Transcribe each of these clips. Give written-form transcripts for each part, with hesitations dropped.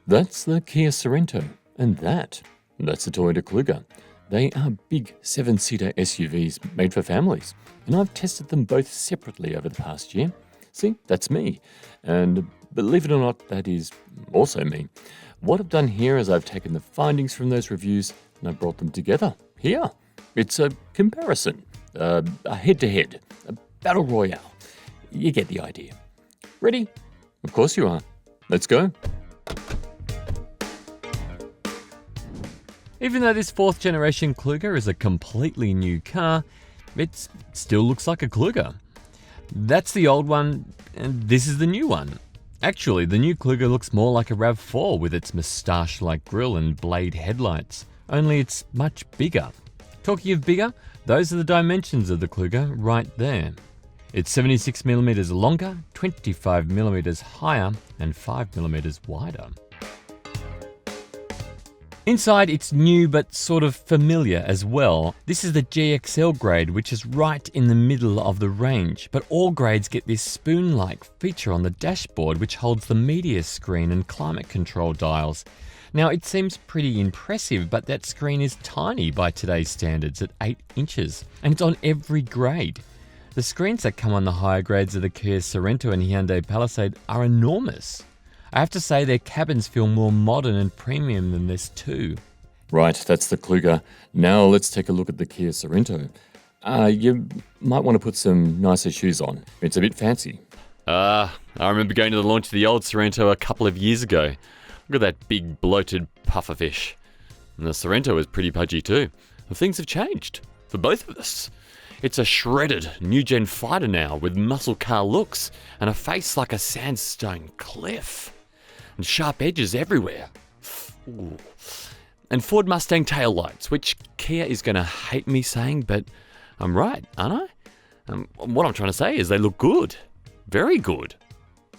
That's the Kia Sorento, and that's the Toyota Kluger. They are big 7-seater SUVs made for families, and I've tested them both separately over the past year. See, that's me, and believe it or not, that is also me. What I've done here is I've taken the findings from those reviews and I've brought them together here. It's a comparison, a head-to-head, a battle royale. You get the idea. Ready? Of course you are. Let's go. Even though this 4th generation Kluger is a completely new car, it still looks like a Kluger. That's the old one, and this is the new one. Actually, the new Kluger looks more like a RAV4 with its moustache-like grille and blade headlights, only it's much bigger. Talking of bigger, those are the dimensions of the Kluger right there. It's 76mm longer, 25mm higher, and 5mm wider. Inside, it's new but sort of familiar as well. This is the GXL grade, which is right in the middle of the range, but all grades get this spoon-like feature on the dashboard which holds the media screen and climate control dials. Now, it seems pretty impressive, but that screen is tiny by today's standards at 8 inches, and it's on every grade. The screens that come on the higher grades of the Kia Sorento and Hyundai Palisade are enormous. I have to say their cabins feel more modern and premium than this too. Right, that's the Kluger. Now let's take a look at the Kia Sorento. You might want to put some nicer shoes on. It's a bit fancy. I remember going to the launch of the old Sorento a couple of years ago. Look at that big bloated pufferfish. And the Sorento was pretty pudgy too. Well, things have changed for both of us. It's a shredded new-gen fighter now with muscle car looks and a face like a sandstone cliff. And sharp edges everywhere. Ooh. And Ford Mustang taillights, which Kia is going to hate me saying, but I'm right, aren't I? What I'm trying to say is they look good. Very good.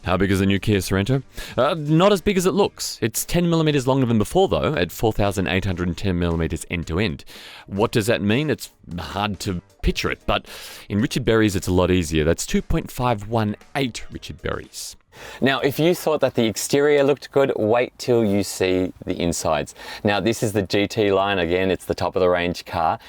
How big is the new Kia Sorento? Not as big as it looks. It's 10mm longer than before though, at 4,810mm end-to-end. What does that mean? It's hard to picture it, but in Richard Berries it's a lot easier. That's 2.518 Richard Berries. Now, if you thought that the exterior looked good, wait till you see the insides. Now, this is the GT line. Again, it's the top of the range car.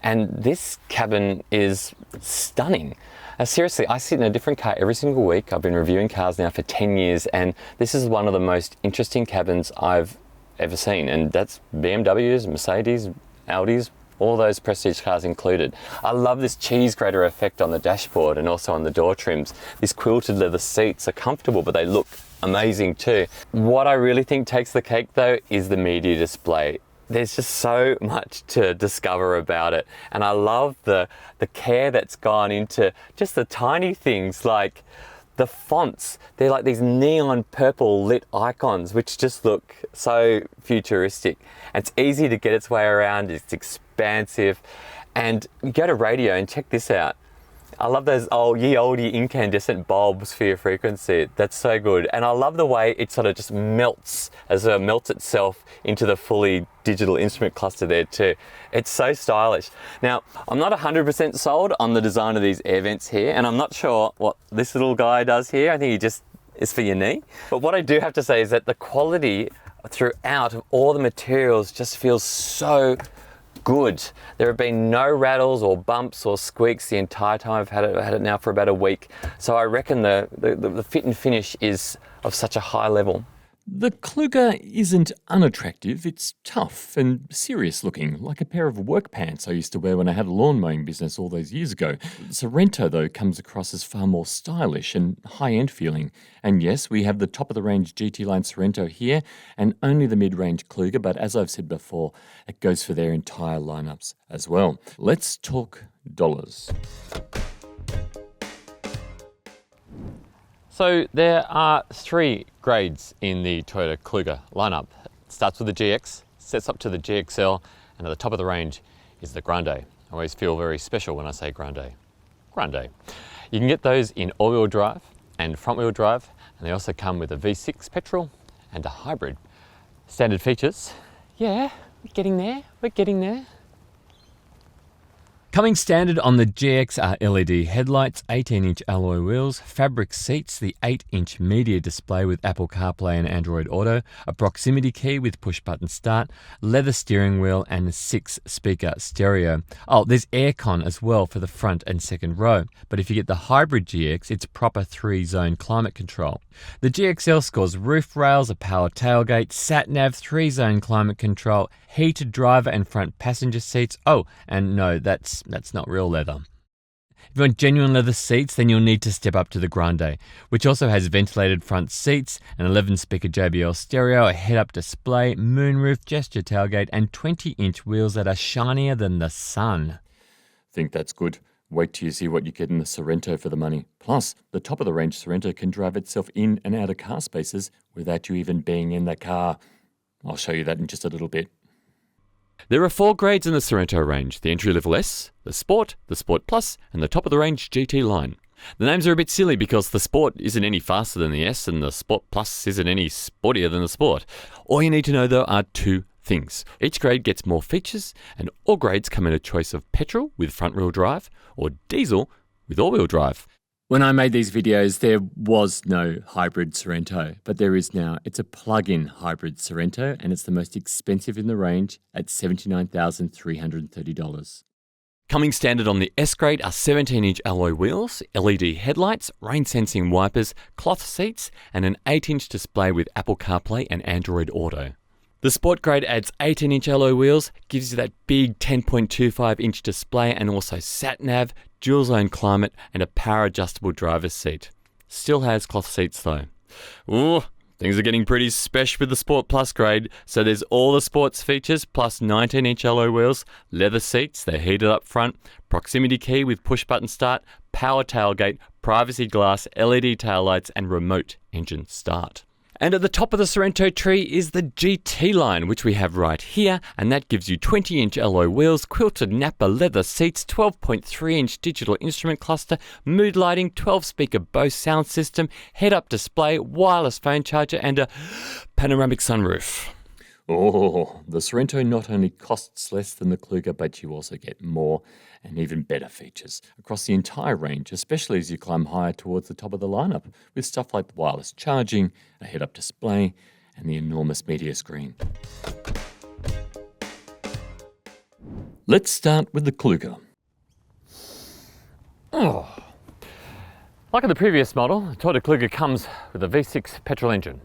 And this cabin is stunning. Seriously, I sit in a different car every single week. I've been reviewing cars now for 10 years, and this is one of the most interesting cabins I've ever seen. And that's BMWs, Mercedes, Audis, all those prestige cars included. I love this cheese grater effect on the dashboard and also on the door trims. These quilted leather seats are comfortable, but they look amazing too. What I really think takes the cake though is the media display. There's just so much to discover about it. And I love the care that's gone into just the tiny things like the fonts. They're like these neon purple lit icons, which just look so futuristic. And it's easy to get its way around, it's expansive. And you go to radio and check this out. I love those ye olde incandescent bulbs for your frequency. That's so good. And I love the way it sort of just melts itself into the fully digital instrument cluster there too. It's so stylish. Now, I'm not 100% sold on the design of these air vents here, and I'm not sure what this little guy does here. I think he just is for your knee. But what I do have to say is that the quality throughout of all the materials just feels so good. There have been no rattles or bumps or squeaks the entire time. I've had it now for about a week. So I reckon the fit and finish is of such a high level. The Kluger isn't unattractive, it's tough and serious looking, like a pair of work pants I used to wear when I had a lawn mowing business all those years ago. Sorento, though, comes across as far more stylish and high-end feeling. And yes, we have the top-of-the-range GT line Sorento here, and only the mid-range Kluger, but as I've said before, it goes for their entire lineups as well. Let's talk dollars. So there are 3 grades in the Toyota Kluger lineup. It starts with the GX, sets up to the GXL, and at the top of the range is the Grande. I always feel very special when I say Grande. Grande. You can get those in all-wheel drive and front-wheel drive, and they also come with a V6 petrol and a hybrid. Standard features, yeah, we're getting there. Coming standard on the GX are LED headlights, 18-inch alloy wheels, fabric seats, the 8-inch media display with Apple CarPlay and Android Auto, a proximity key with push-button start, leather steering wheel, and a 6-speaker stereo. Oh, there's aircon as well for the front and second row. But if you get the hybrid GX, it's proper 3-zone climate control. The GXL scores roof rails, a power tailgate, sat-nav, 3-zone climate control, heated driver and front passenger seats. Oh, and no, that's not real leather. If you want genuine leather seats, then you'll need to step up to the Grande, which also has ventilated front seats, an 11-speaker JBL stereo, a head-up display, moonroof, gesture tailgate, and 20-inch wheels that are shinier than the sun. Think that's good. Wait till you see what you get in the Sorento for the money. Plus, the top-of-the-range Sorento can drive itself in and out of car spaces without you even being in the car. I'll show you that in just a little bit. There are 4 grades in the Sorento range: the entry-level S, the Sport Plus, and the top-of-the-range GT line. The names are a bit silly because the Sport isn't any faster than the S and the Sport Plus isn't any sportier than the Sport. All you need to know, though, are 2 things. Each grade gets more features, and all grades come in a choice of petrol with front-wheel drive or diesel with all-wheel drive. When I made these videos, there was no hybrid Sorento, but there is now. It's a plug-in hybrid Sorento, and it's the most expensive in the range at $79,330. Coming standard on the S grade are 17-inch alloy wheels, LED headlights, rain-sensing wipers, cloth seats, and an 8-inch display with Apple CarPlay and Android Auto. The Sport grade adds 18-inch alloy wheels, gives you that big 10.25-inch display, and also sat-nav, dual-zone climate, and a power-adjustable driver's seat. Still has cloth seats though. Ooh, things are getting pretty spesh with the Sport Plus grade, so there's all the sports features plus 19-inch alloy wheels, leather seats, they're heated up front, proximity key with push-button start, power tailgate, privacy glass, LED taillights, and remote engine start. And at the top of the Sorento tree is the GT line, which we have right here, and that gives you 20-inch alloy wheels, quilted Napa leather seats, 12.3-inch digital instrument cluster, mood lighting, 12-speaker Bose sound system, head-up display, wireless phone charger, and a panoramic sunroof. Oh, the Sorento not only costs less than the Kluger, but you also get more and even better features across the entire range, especially as you climb higher towards the top of the lineup, with stuff like the wireless charging, a head-up display, and the enormous media screen. Let's start with the Kluger. Like in the previous model, the Toyota Kluger comes with a V6 petrol engine.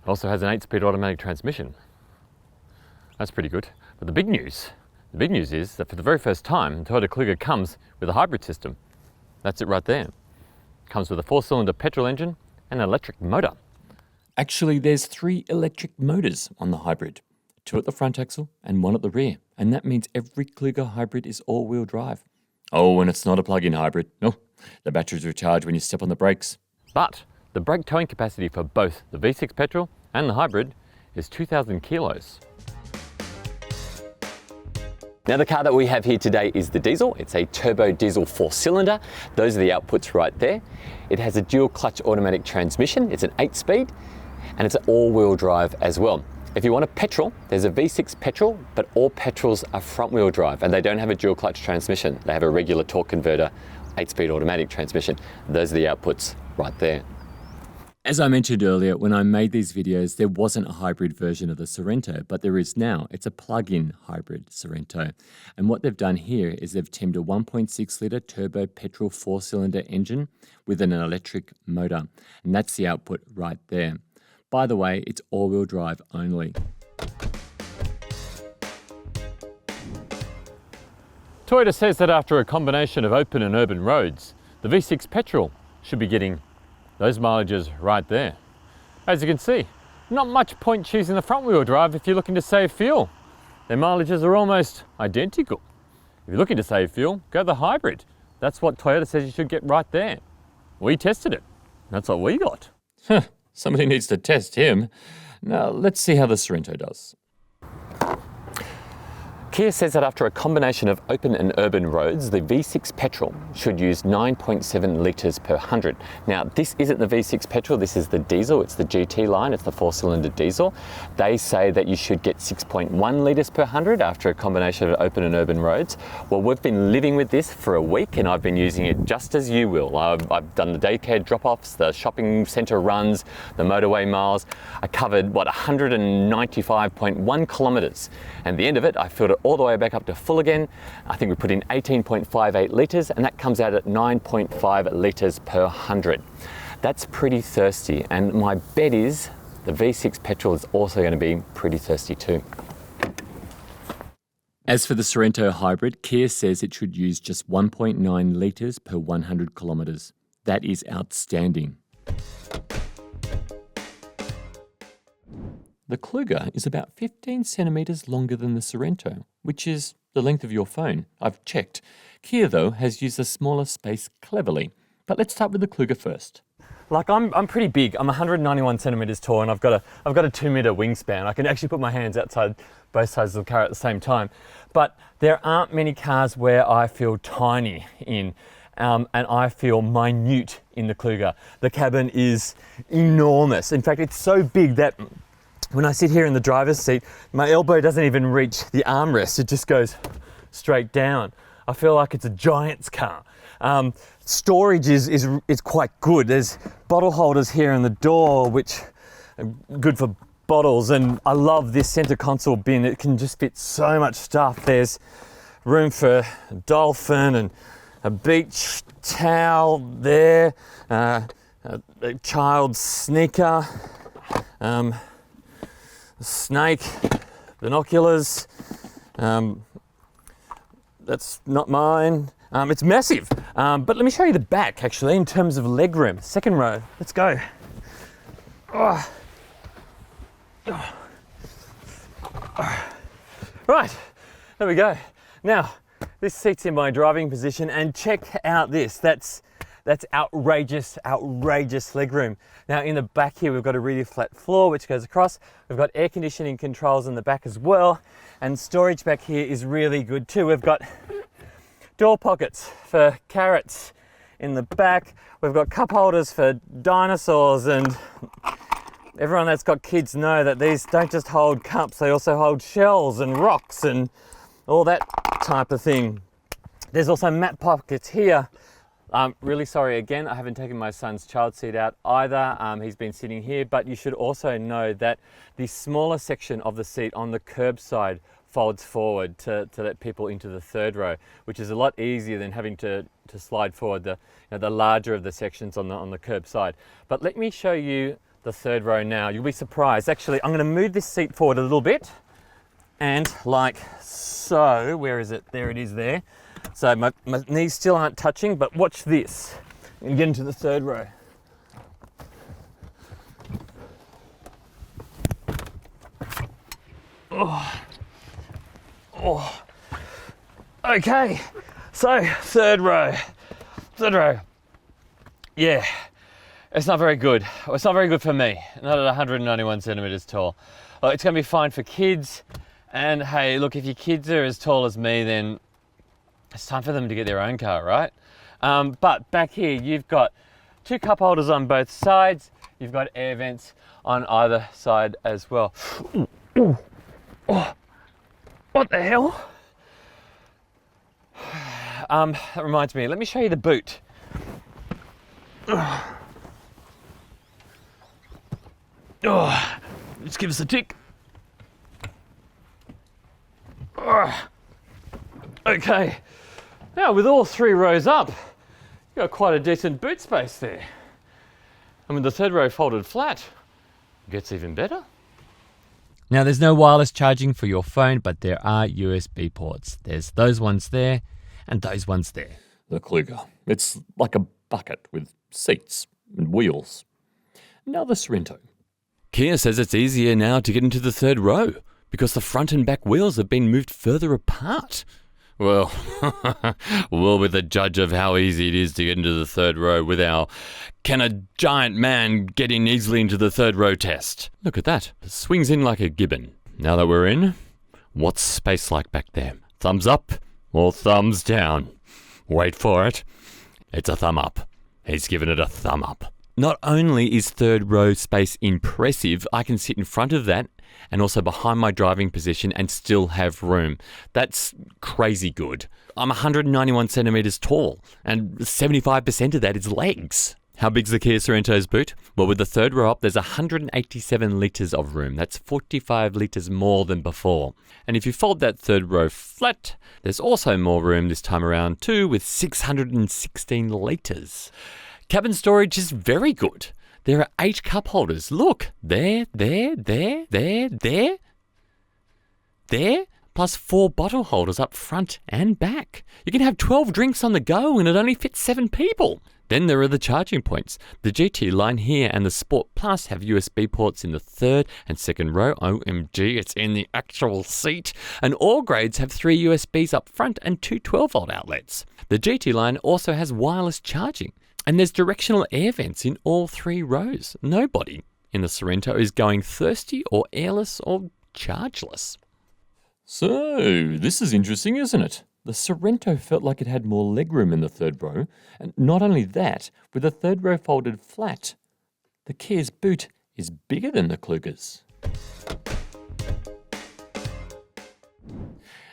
It also has an 8-speed automatic transmission. That's pretty good. But the big news is that for the very first time, the Toyota Kluger comes with a hybrid system. That's it right there. It comes with a 4-cylinder petrol engine and an electric motor. Actually, there's 3 electric motors on the hybrid, 2 at the front axle and 1 at the rear, and that means every Kluger hybrid is all-wheel drive. Oh, and it's not a plug-in hybrid. No, the batteries recharge when you step on the brakes. But the brake towing capacity for both the V6 petrol and the hybrid is 2,000 kilos. Now the car that we have here today is the diesel. It's a turbo diesel 4-cylinder. Those are the outputs right there. It has a dual clutch automatic transmission. It's an 8-speed and it's an all-wheel drive as well. If you want a petrol, there's a V6 petrol, but all petrols are front-wheel drive and they don't have a dual clutch transmission. They have a regular torque converter, 8-speed automatic transmission. Those are the outputs right there. As I mentioned earlier, when I made these videos, there wasn't a hybrid version of the Sorento, but there is now. It's a plug-in hybrid Sorento. And what they've done here is they've teamed a 1.6-litre turbo petrol 4-cylinder engine with an electric motor. And that's the output right there. By the way, it's all-wheel drive only. Toyota says that after a combination of open and urban roads, the V6 petrol should be getting those mileages right there. As you can see, not much point choosing the front-wheel drive if you're looking to save fuel. Their mileages are almost identical. If you're looking to save fuel, go the hybrid. That's what Toyota says you should get right there. We tested it. That's what we got. Somebody needs to test him. Now, let's see how the Sorento does. Kia says that after a combination of open and urban roads, the V6 petrol should use 9.7 litres per 100. Now, this isn't the V6 petrol, this is the diesel, it's the GT line, it's the 4-cylinder diesel. They say that you should get 6.1 litres per 100 after a combination of open and urban roads. Well, we've been living with this for a week and I've been using it just as you will. I've done the daycare drop-offs, the shopping centre runs, the motorway miles. I covered, 195.1 kilometres. And at the end of it, I filled it all the way back up to full again. I think we put in 18.58 litres and that comes out at 9.5 litres per 100. That's pretty thirsty, and my bet is the V6 petrol is also going to be pretty thirsty too. As for the Sorento hybrid, Kia says it should use just 1.9 litres per 100 kilometres. That is outstanding. The Kluger is about 15 centimetres longer than the Sorento, which is the length of your phone. I've checked. Kia, though, has used a smaller space cleverly. But let's start with the Kluger first. Like I'm pretty big. I'm 191 centimeters tall, and I've got a 2 meter wingspan. I can actually put my hands outside both sides of the car at the same time. But there aren't many cars where I feel tiny in, and I feel minute in the Kluger. The cabin is enormous. In fact, it's so big that when I sit here in the driver's seat, my elbow doesn't even reach the armrest. It just goes straight down. I feel like it's a giant's car. Storage is quite good. There's bottle holders here in the door, which are good for bottles. And I love this center console bin. It can just fit so much stuff. There's room for a dolphin and a beach towel there, a child's sneaker, snake, binoculars. That's not mine. It's massive. But let me show you the back, actually, in terms of legroom. Second row. Let's go. Oh. Oh. Right, there we go. Now, this seat's in my driving position, and check out this. That's outrageous legroom. Now in the back here, we've got a really flat floor which goes across. We've got air conditioning controls in the back as well. And storage back here is really good too. We've got door pockets for carrots in the back. We've got cup holders for dinosaurs, and everyone that's got kids know that these don't just hold cups, they also hold shells and rocks and all that type of thing. There's also mat pockets here. I'm really sorry again, I haven't taken my son's child seat out either. He's been sitting here, but you should also know that the smaller section of the seat on the curb side folds forward to let people into the third row, which is a lot easier than having to slide forward the larger of the sections on the curb side. But let me show you the third row now. You'll be surprised. Actually, I'm going to move this seat forward a little bit, and like so. Where is it? There it is there. So my knees still aren't touching, but watch this. And get into the third row. Oh. Okay, so third row. Yeah, it's not very good. It's not very good for me, not at 191 centimeters tall. It's gonna be fine for kids. And hey, look, if your kids are as tall as me, then it's time for them to get their own car, right? But back here, you've got two cup holders on both sides. You've got air vents on either side as well. Ooh. Oh, what the hell? That reminds me, let me show you the boot. Just give us a tick. Okay, now with all three rows up, you've got quite a decent boot space there. And with the third row folded flat, it gets even better. Now, there's no wireless charging for your phone, but there are USB ports. There's those ones there and those ones there. The Kluger. It's like a bucket with seats and wheels. Now the Sorento. Kia says it's easier now to get into the third row because the front and back wheels have been moved further apart. Well, we'll be the judge of how easy it is to get into the third row with our "can a giant man get in easily into the third row" test. Look at that. It swings in like a gibbon. Now that we're in, What's space like back there? Thumbs up or thumbs down? Wait for it. It's a thumb up. He's given it a thumb up. Not only is third row space impressive, I can sit in front of that and also behind my driving position and still have room. That's crazy good. I'm 191 centimeters tall and 75% of that is legs. How big's the Kia Sorento's boot? Well, with the third row up, there's 187 litres of room. That's 45 litres more than before. And if you fold that third row flat, there's also more room this time around too, with 616 litres. Cabin storage is very good. There are 8 cup holders. Look, there, plus 4 bottle holders up front and back. You can have 12 drinks on the go and it only fits 7 people. Then there are the charging points. The GT line here and the Sport Plus have USB ports in the third and second row. OMG, it's in the actual seat. And all grades have 3 USBs up front and 2 12-volt outlets. The GT line also has wireless charging. And there's directional air vents in all 3 rows. Nobody in the Sorento is going thirsty or airless or chargeless. So, this is interesting, isn't it? The Sorento felt like it had more legroom in the third row, and not only that, with the third row folded flat, the Kia's boot is bigger than the Kluger's.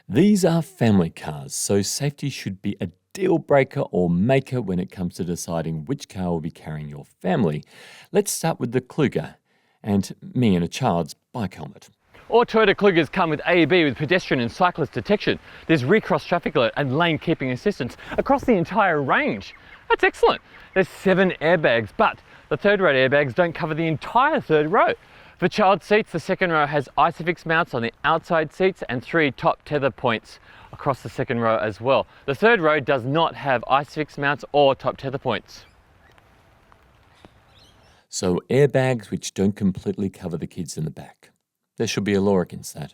These are family cars, so safety should be a deal breaker or maker when it comes to deciding which car will be carrying your family. Let's start with the Kluger and me and a child's bike helmet. All Toyota Klugers come with AEB with pedestrian and cyclist detection. There's recross traffic alert and lane keeping assistance across the entire range. That's excellent. There's 7 airbags, but the third row airbags don't cover the entire third row. For child seats, the second row has ISOFIX mounts on the outside seats and 3 top tether points across the second row as well. The third row does not have ISOFIX mounts or top tether points. So airbags which don't completely cover the kids in the back. There should be a law against that.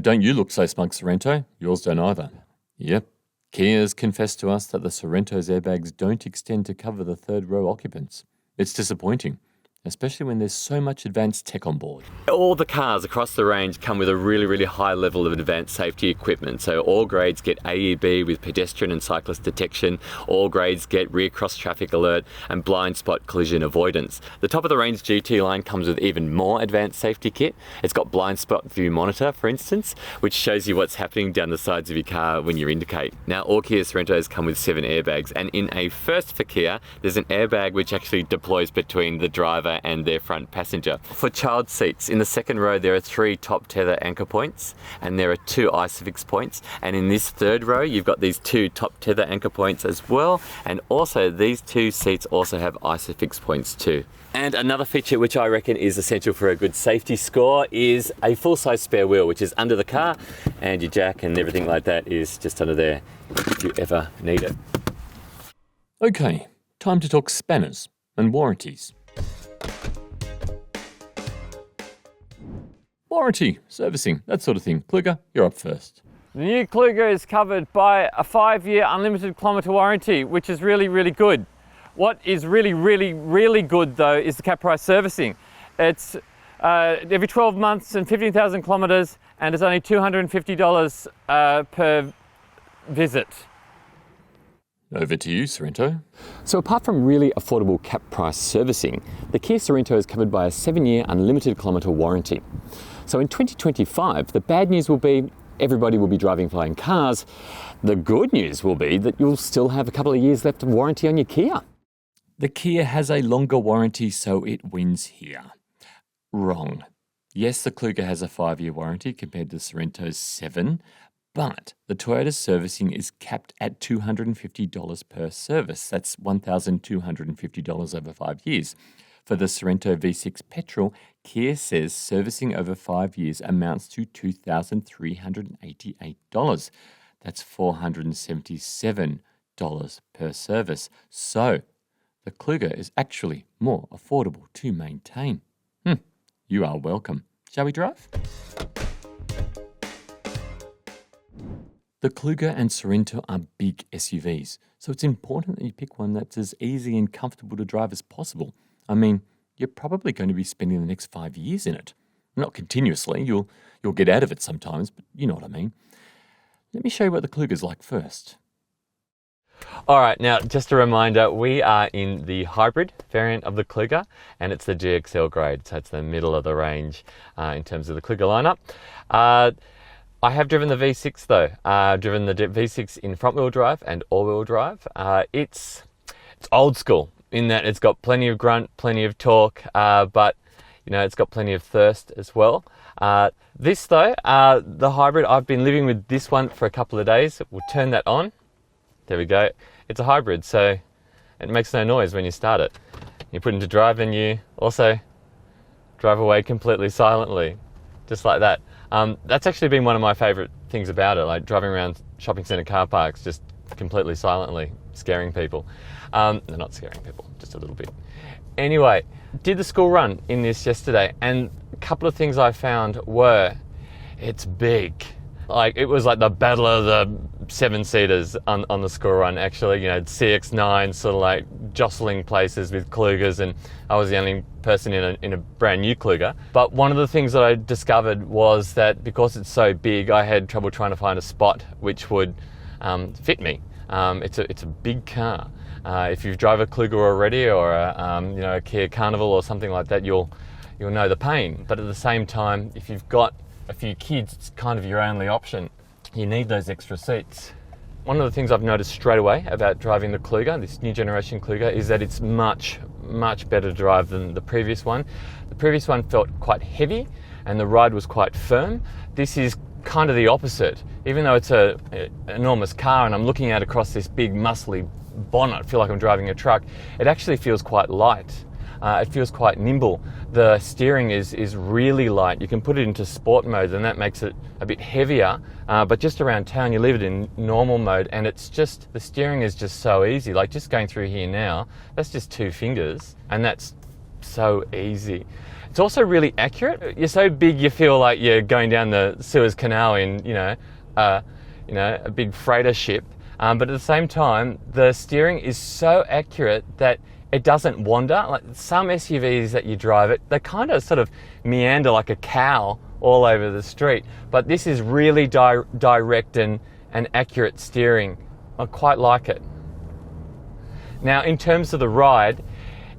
Don't you look so smug, Sorento? Yours don't either. Yep. Kia's confessed to us that the Sorento's airbags don't extend to cover the third row occupants. It's disappointing, especially when there's so much advanced tech on board. All the cars across the range come with a really high level of advanced safety equipment. So all grades get AEB with pedestrian and cyclist detection. All grades get rear cross traffic alert and blind spot collision avoidance. The top of the range GT line comes with even more advanced safety kit. It's got blind spot view monitor, for instance, which shows you what's happening down the sides of your car when you indicate. Now all Kia Sorentos come with 7 airbags, and in a first for Kia, there's an airbag which actually deploys between the driver and their front passenger. For child seats, in the second row there are 3 top tether anchor points and there are 2 ISOFIX points, and in this third row you've got these 2 top tether anchor points as well, and also these 2 seats also have ISOFIX points too. And another feature which I reckon is essential for a good safety score is a full-size spare wheel, which is under the car, and your jack and everything like that is just under there if you ever need it. Okay, time to talk spanners and warranties. Warranty, servicing, that sort of thing. Kluger, you're up first. The new Kluger is covered by a 5-year unlimited kilometre warranty, which is really good. What is really good though is the cap price servicing. It's every 12 months and 15,000 kilometres, and it's only $250 per visit. Over to you, Sorento. So apart from really affordable cap price servicing, the Kia Sorento is covered by a 7-year unlimited kilometre warranty. So in 2025, the bad news will be everybody will be driving flying cars. The good news will be that you'll still have a couple of years left of warranty on your Kia. The Kia has a longer warranty, so it wins here. Wrong. Yes, the Kluger has a 5-year warranty compared to Sorento's 7, but the Toyota servicing is capped at $250 per service. That's $1,250 over 5 years. For the Sorento V6 petrol, Kia says servicing over 5 years amounts to $2,388. That's $477 per service. So, the Kluger is actually more affordable to maintain. You are welcome. Shall we drive? The Kluger and Sorento are big SUVs, so it's important that you pick one that's as easy and comfortable to drive as possible. I mean, you're probably going to be spending the next 5 years in it. Not continuously, you'll get out of it sometimes, but you know what I mean. Let me show you what the Kluger's like first. All right, now just a reminder, we are in the hybrid variant of the Kluger, and it's the GXL grade, so it's the middle of the range in terms of the Kluger lineup. I have driven the V6 though. I've driven the V6 in front-wheel drive and all-wheel drive. It's old school in that it's got plenty of grunt, plenty of torque, but you know, it's got plenty of thirst as well. This though, the hybrid, I've been living with this one for a couple of days. We'll turn that on. There we go. It's a hybrid, so it makes no noise when you start it. You put it into drive and you also drive away completely silently, just like that. That's actually been one of my favourite things about it, like driving around shopping centre car parks just completely silently, scaring people. They're not scaring people, just a little bit. Anyway, did the school run in this yesterday, and a couple of things I found were, it's big. Like, it was like the battle of the 7-seaters on the school run, actually. You know, CX-9 sort of like jostling places with Klugers, and I was the only person in a brand new Kluger. But one of the things that I discovered was that because it's so big, I had trouble trying to find a spot which would fit me. It's a big car. If you drive a Kluger already, or a Kia Carnival or something like that, you'll know the pain. But at the same time, if you've got a few kids, it's kind of your only option. You need those extra seats. One of the things I've noticed straight away about driving the Kluger, this new generation Kluger, is that it's much, much better to drive than the previous one. The previous one felt quite heavy and the ride was quite firm. This is kind of the opposite. Even though it's an enormous car and I'm looking out across this big muscly bonnet, I feel like I'm driving a truck, it actually feels quite light. It feels quite nimble. The steering is really light. You can put it into sport mode and that makes it a bit heavier, but just around town you leave it in normal mode and it's just, the steering is just so easy. Like just going through here now, that's just 2 fingers and that's so easy. It's also really accurate. You're so big you feel like you're going down the Suez Canal in a big freighter ship, but at the same time the steering is so accurate that it doesn't wander. Like some SUVs that you drive they kind of sort of meander like a cow all over the street. But this is really direct and accurate steering. I quite like it. Now, in terms of the ride,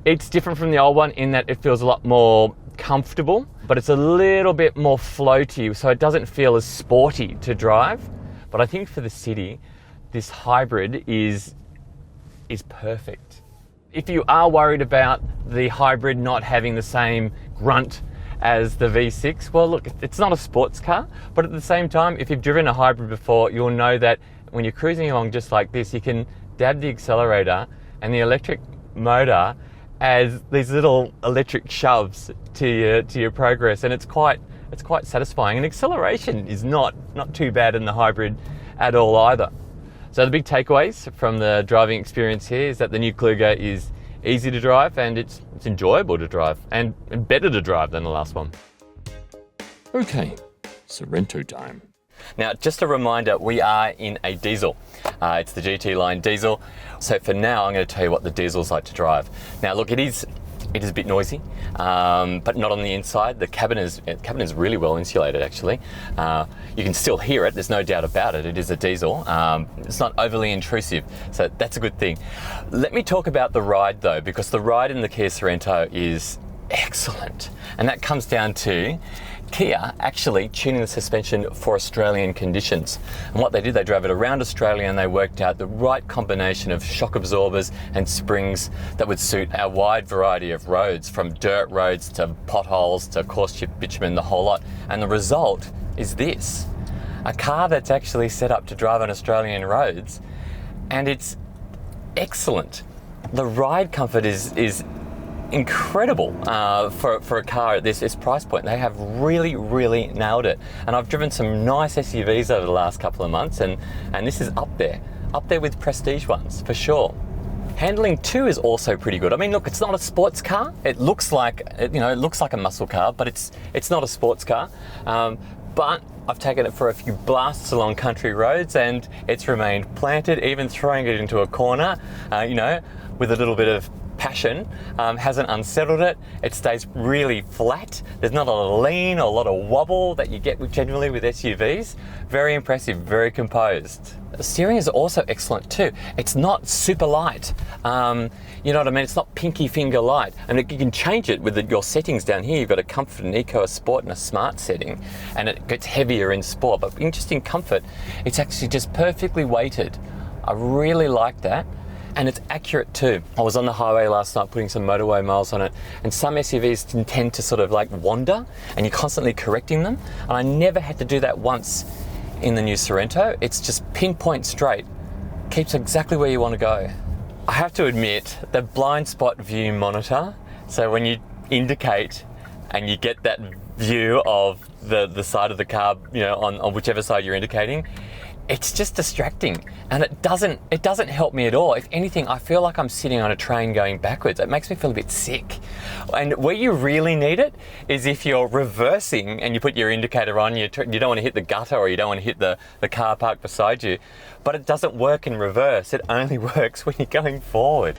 it's different from the old one in that it feels a lot more comfortable, but it's a little bit more floaty, so it doesn't feel as sporty to drive. But I think for the city, this hybrid is perfect. If you are worried about the hybrid not having the same grunt as the V6, well look, it's not a sports car, but at the same time, if you've driven a hybrid before, you'll know that when you're cruising along just like this, you can dab the accelerator and the electric motor as these little electric shoves to your progress, and it's quite satisfying. And acceleration is not too bad in the hybrid at all either. So the big takeaways from the driving experience here is that the new Kluger is easy to drive and it's enjoyable to drive and better to drive than the last one. Okay, Sorento time. Now, just a reminder, we are in a diesel. It's the GT line diesel. So for now, I'm going to tell you what the diesel's like to drive. Now, look, it is a bit noisy, but not on the inside. The cabin is really well insulated, actually. You can still hear it, there's no doubt about it. It is a diesel. It's not overly intrusive, so that's a good thing. Let me talk about the ride, though, because the ride in the Kia Sorento is excellent. And that comes down to Kia actually tuning the suspension for Australian conditions. And what they did, they drove it around Australia and they worked out the right combination of shock absorbers and springs that would suit our wide variety of roads, from dirt roads to potholes to coarse chip bitumen, the whole lot. And the result is this, a car that's actually set up to drive on Australian roads, and it's excellent. The ride comfort is incredible for a car at this price point. They have really nailed it. And I've driven some nice SUVs over the last couple of months, and this is up there with prestige ones for sure. Handling too is also pretty good. I mean, look, it's not a sports car. It looks like it looks like a muscle car, but it's not a sports car. But I've taken it for a few blasts along country roads and it's remained planted, even throwing it into a corner, with a little bit of passion hasn't unsettled it. It stays really flat. There's not a lot of lean or a lot of wobble that you get generally with SUVs. Very impressive, very composed. The steering is also excellent too. It's not super light. You know what I mean? It's not pinky finger light. And you can change it with your settings down here. You've got a comfort, an eco, a sport, and a smart setting. And it gets heavier in sport. But interesting comfort, it's actually just perfectly weighted. I really like that. And it's accurate too. I was on the highway last night putting some motorway miles on it, and some SUVs tend to sort of like wander, and you're constantly correcting them. And I never had to do that once in the new Sorento. It's just pinpoint straight, keeps exactly where you want to go. I have to admit, the blind spot view monitor, so when you indicate and you get that view of the side of the car, you know, on whichever side you're indicating, it's just distracting, and it doesn't help me at all. If anything, I feel like I'm sitting on a train going backwards. It makes me feel a bit sick. And where you really need it is if you're reversing and you put your indicator on, you don't want to hit the gutter or you don't want to hit the car parked beside you, but it doesn't work in reverse. It only works when you're going forward.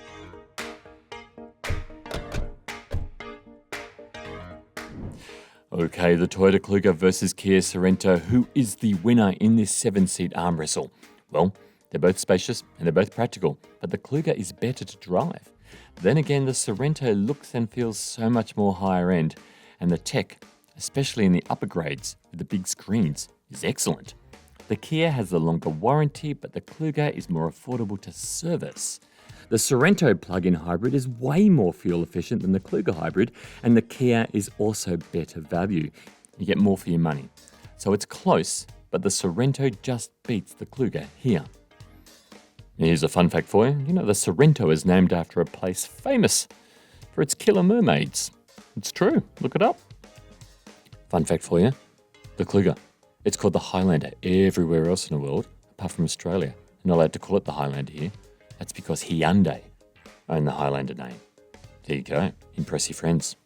Okay, the Toyota Kluger versus Kia Sorento. Who is the winner in this 7-seat arm wrestle? Well, they're both spacious and they're both practical, but the Kluger is better to drive. Then again, the Sorento looks and feels so much more higher end, and the tech, especially in the upper grades with the big screens, is excellent. The Kia has a longer warranty, but the Kluger is more affordable to service. The Sorento plug-in hybrid is way more fuel efficient than the Kluger hybrid, and the Kia is also better value. You get more for your money. So it's close, but the Sorento just beats the Kluger here. Here's a fun fact for you. You know, the Sorento is named after a place famous for its killer mermaids. It's true. Look it up. Fun fact for you. The Kluger. It's called the Highlander everywhere else in the world, apart from Australia. You're not allowed to call it the Highlander here. That's because Hyundai own the Highlander name. There you go. Impress your friends.